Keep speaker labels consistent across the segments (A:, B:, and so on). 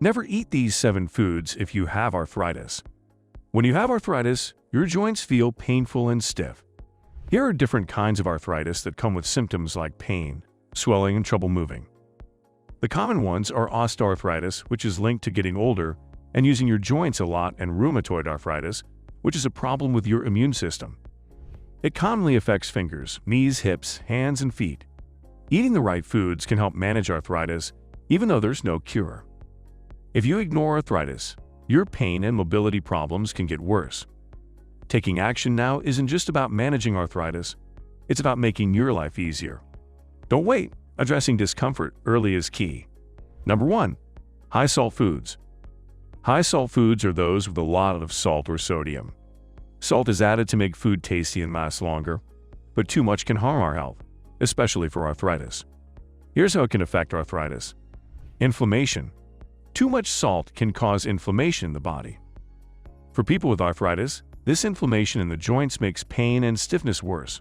A: Never eat these 7 foods if you have arthritis. When you have arthritis, your joints feel painful and stiff. Here are different kinds of arthritis that come with symptoms like pain, swelling, and trouble moving. The common ones are osteoarthritis, which is linked to getting older and using your joints a lot, and rheumatoid arthritis, which is a problem with your immune system. It commonly affects fingers, knees, hips, hands, and feet. Eating the right foods can help manage arthritis, even though there's no cure. If you ignore arthritis, your pain and mobility problems can get worse. Taking action now isn't just about managing arthritis, it's about making your life easier. Don't wait. Addressing discomfort early is key. Number 1. High-salt foods. High-salt foods are those with a lot of salt or sodium. Salt is added to make food tasty and last longer, but too much can harm our health, especially for arthritis. Here's how it can affect arthritis. Inflammation. Too much salt can cause inflammation in the body. For people with arthritis, this inflammation in the joints makes pain and stiffness worse.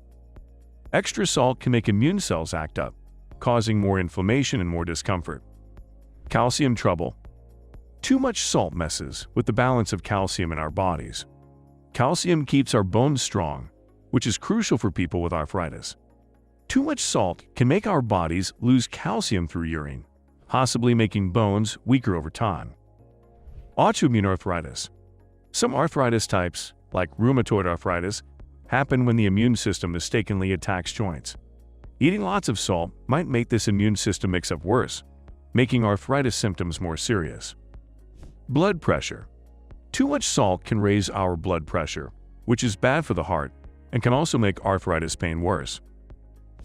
A: Extra salt can make immune cells act up, causing more inflammation and more discomfort. Calcium trouble. Too much salt messes with the balance of calcium in our bodies. Calcium keeps our bones strong, which is crucial for people with arthritis. Too much salt can make our bodies lose calcium through urine, possibly making bones weaker over time. Autoimmune arthritis. Some arthritis types, like rheumatoid arthritis, happen when the immune system mistakenly attacks joints. Eating lots of salt might make this immune system mix-up worse, making arthritis symptoms more serious. Blood pressure. Too much salt can raise our blood pressure, which is bad for the heart and can also make arthritis pain worse.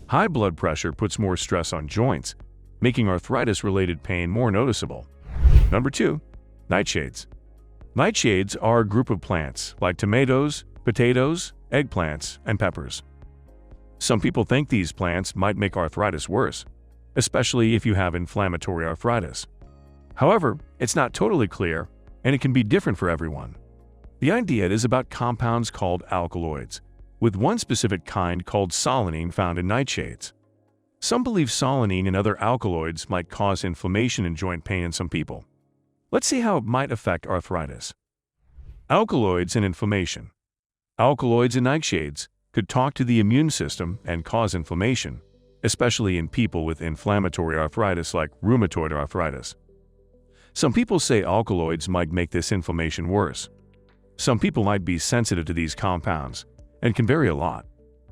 A: High blood pressure puts more stress on joints, making arthritis-related pain more noticeable. Number 2. Nightshades. Nightshades are a group of plants like tomatoes, potatoes, eggplants, and peppers. Some people think these plants might make arthritis worse, especially if you have inflammatory arthritis. However, it's not totally clear, and it can be different for everyone. The idea is about compounds called alkaloids, with one specific kind called solanine found in nightshades. Some believe solanine and other alkaloids might cause inflammation and joint pain in some people. Let's see how it might affect arthritis. Alkaloids and inflammation. Alkaloids in nightshades could talk to the immune system and cause inflammation, especially in people with inflammatory arthritis like rheumatoid arthritis. Some people say alkaloids might make this inflammation worse. Some people might be sensitive to these compounds and can vary a lot.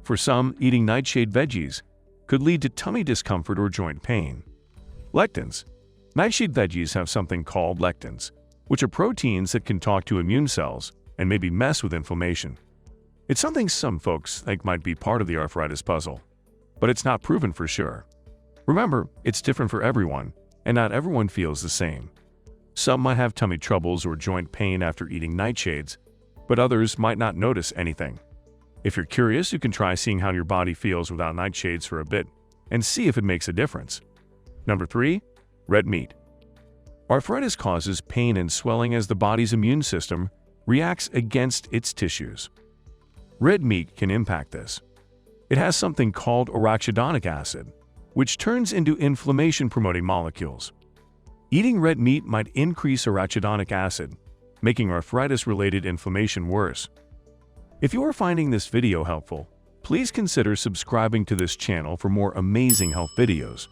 A: For some, eating nightshade veggies could lead to tummy discomfort or joint pain. Lectins. Nightshade veggies have something called lectins, which are proteins that can talk to immune cells and maybe mess with inflammation. It's something some folks think might be part of the arthritis puzzle, but it's not proven for sure. Remember, it's different for everyone, and not everyone feels the same. Some might have tummy troubles or joint pain after eating nightshades, but others might not notice anything. If you're curious, you can try seeing how your body feels without nightshades for a bit and see if it makes a difference. Number 3. Red meat. Arthritis causes pain and swelling as the body's immune system reacts against its tissues. Red meat can impact this. It has something called arachidonic acid, which turns into inflammation-promoting molecules. Eating red meat might increase arachidonic acid, making arthritis-related inflammation worse. If you are finding this video helpful, please consider subscribing to this channel for more amazing health videos.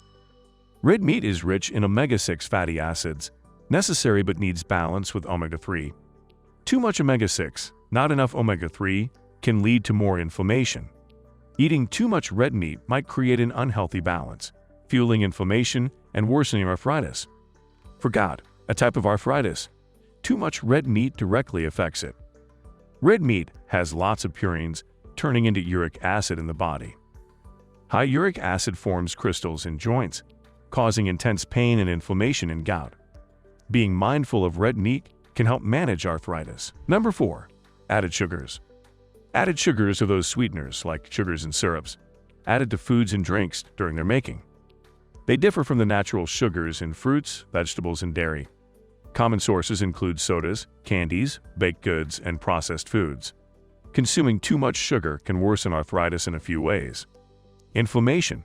A: Red meat is rich in omega-6 fatty acids, necessary but needs balance with omega-3. Too much omega-6, not enough omega-3, can lead to more inflammation. Eating too much red meat might create an unhealthy balance, fueling inflammation and worsening arthritis. For gout, a type of arthritis, too much red meat directly affects it. Red meat has lots of purines, turning into uric acid in the body. High uric acid forms crystals in joints, causing intense pain and inflammation in gout. Being mindful of red meat can help manage arthritis. Number 4. Added sugars. Added sugars are those sweeteners, like sugars and syrups, added to foods and drinks during their making. They differ from the natural sugars in fruits, vegetables, and dairy. Common sources include sodas, candies, baked goods, and processed foods. Consuming too much sugar can worsen arthritis in a few ways. Inflammation.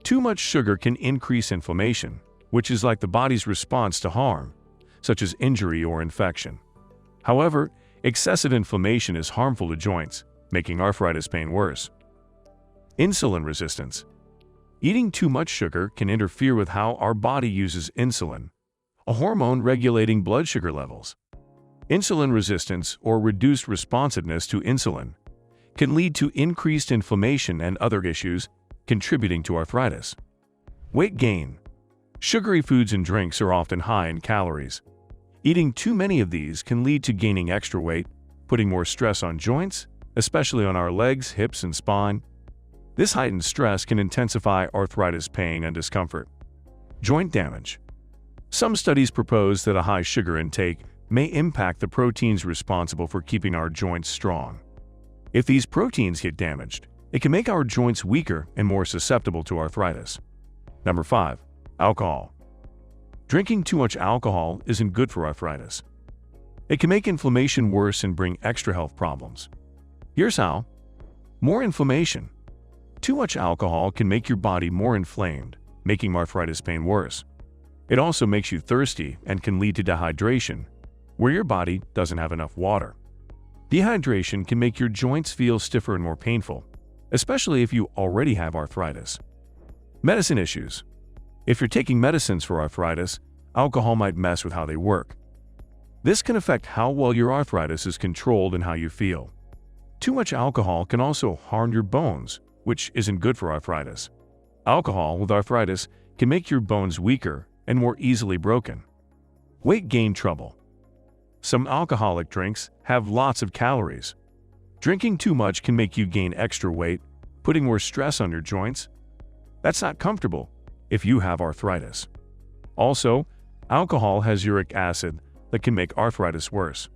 A: Too much sugar can increase inflammation, which is like the body's response to harm, such as injury or infection. However, excessive inflammation is harmful to joints, making arthritis pain worse. Insulin resistance. Eating too much sugar can interfere with how our body uses insulin, a hormone regulating blood sugar levels. Insulin resistance, or reduced responsiveness to insulin, can lead to increased inflammation and other issues, contributing to arthritis. Weight gain. Sugary foods and drinks are often high in calories. Eating too many of these can lead to gaining extra weight, putting more stress on joints, especially on our legs, hips, and spine. This heightened stress can intensify arthritis pain and discomfort. Joint damage. Some studies propose that a high sugar intake may impact the proteins responsible for keeping our joints strong. If these proteins get damaged, it can make our joints weaker and more susceptible to arthritis. Number 5. Alcohol. Drinking too much alcohol isn't good for arthritis. It can make inflammation worse and bring extra health problems. Here's how. More inflammation. Too much alcohol can make your body more inflamed, making arthritis pain worse. It also makes you thirsty and can lead to dehydration, where your body doesn't have enough water. Dehydration can make your joints feel stiffer and more painful, especially if you already have arthritis. Medicine issues. If you're taking medicines for arthritis, alcohol might mess with how they work. This can affect how well your arthritis is controlled and how you feel. Too much alcohol can also harm your bones, which isn't good for arthritis. Alcohol with arthritis can make your bones weaker and more easily broken. Weight gain trouble. Some alcoholic drinks have lots of calories. Drinking too much can make you gain extra weight, putting more stress on your joints. That's not comfortable if you have arthritis. Also, alcohol has uric acid that can make arthritis worse.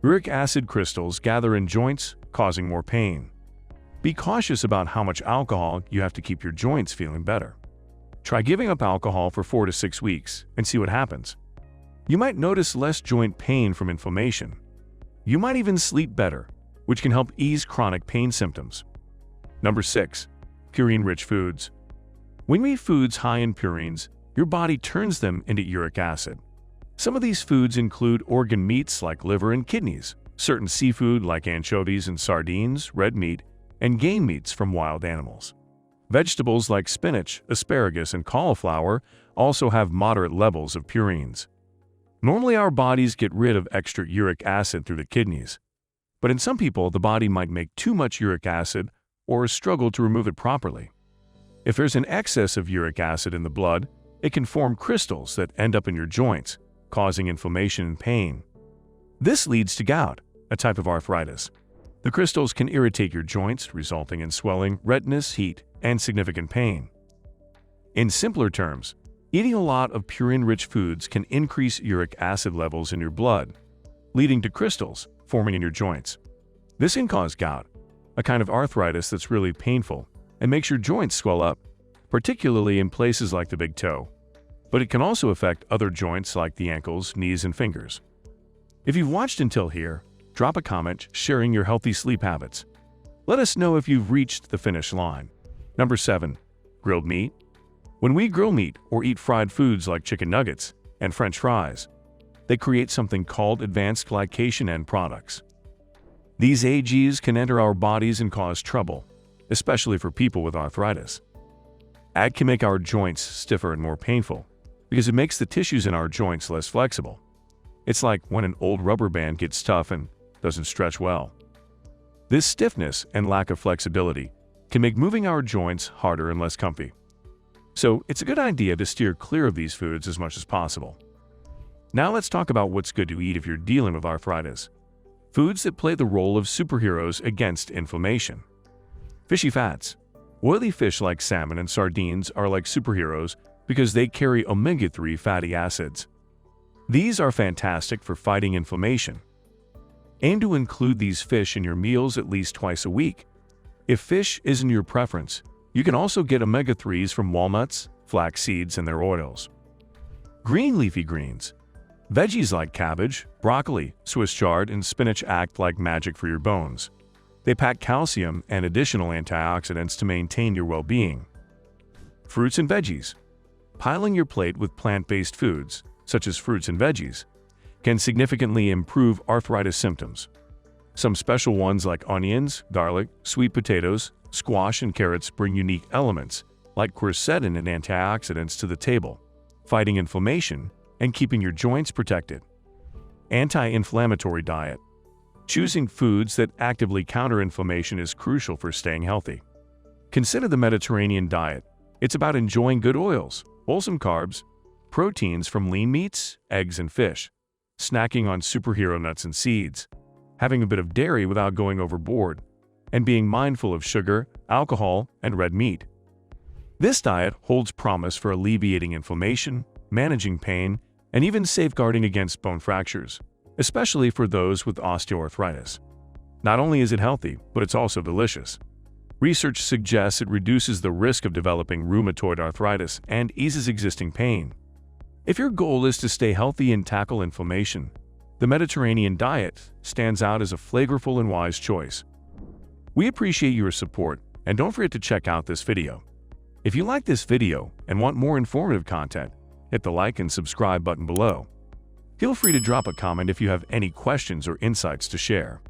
A: Uric acid crystals gather in joints, causing more pain. Be cautious about how much alcohol you have to keep your joints feeling better. Try giving up alcohol for 4 to 6 weeks and see what happens. You might notice less joint pain from inflammation. You might even sleep better, which can help ease chronic pain symptoms. Number 6. Purine-rich foods. When we eat foods high in purines, your body turns them into uric acid. Some of these foods include organ meats like liver and kidneys, certain seafood like anchovies and sardines, red meat, and game meats from wild animals. Vegetables like spinach, asparagus, and cauliflower also have moderate levels of purines. Normally, our bodies get rid of extra uric acid through the kidneys, but in some people, the body might make too much uric acid or struggle to remove it properly. If there's an excess of uric acid in the blood, it can form crystals that end up in your joints, causing inflammation and pain. This leads to gout, a type of arthritis. The crystals can irritate your joints, resulting in swelling, redness, heat, and significant pain. In simpler terms, eating a lot of purine-rich foods can increase uric acid levels in your blood, leading to crystals forming in your joints. This can cause gout, a kind of arthritis that's really painful and makes your joints swell up, particularly in places like the big toe. But it can also affect other joints like the ankles, knees, and fingers. If you've watched until here, drop a comment sharing your healthy sleep habits. Let us know if you've reached the finish line. Number 7. Grilled meat. When we grill meat or eat fried foods like chicken nuggets and French fries, they create something called advanced glycation end products. These AGs can enter our bodies and cause trouble, especially for people with arthritis. AG can make our joints stiffer and more painful because it makes the tissues in our joints less flexible. It's like when an old rubber band gets tough and doesn't stretch well. This stiffness and lack of flexibility can make moving our joints harder and less comfy. So it's a good idea to steer clear of these foods as much as possible. Now let's talk about what's good to eat if you're dealing with arthritis. Foods that play the role of superheroes against inflammation. Fishy fats. Oily fish like salmon and sardines are like superheroes because they carry omega-3 fatty acids. These are fantastic for fighting inflammation. Aim to include these fish in your meals at least twice a week. If fish isn't your preference, you can also get omega-3s from walnuts, flax seeds, and their oils. Green leafy greens. Veggies like cabbage, broccoli, Swiss chard, and spinach act like magic for your bones. They pack calcium and additional antioxidants to maintain your well-being. Fruits and veggies. Piling your plate with plant-based foods, such as fruits and veggies, can significantly improve arthritis symptoms. Some special ones like onions, garlic, sweet potatoes, squash, and carrots bring unique elements like quercetin and antioxidants to the table, fighting inflammation and keeping your joints protected. Anti-inflammatory diet. Choosing foods that actively counter inflammation is crucial for staying healthy. Consider the Mediterranean diet. It's about enjoying good oils, wholesome carbs, proteins from lean meats, eggs, and fish, snacking on superhero nuts and seeds, having a bit of dairy without going overboard, and being mindful of sugar, alcohol, and red meat. This diet holds promise for alleviating inflammation, managing pain, and even safeguarding against bone fractures, especially for those with osteoarthritis. Not only is it healthy, but it's also delicious. Research suggests it reduces the risk of developing rheumatoid arthritis and eases existing pain. If your goal is to stay healthy and tackle inflammation, the Mediterranean diet stands out as a flavorful and wise choice. We appreciate your support, and don't forget to check out this video. If you like this video and want more informative content, hit the like and subscribe button below. Feel free to drop a comment if you have any questions or insights to share.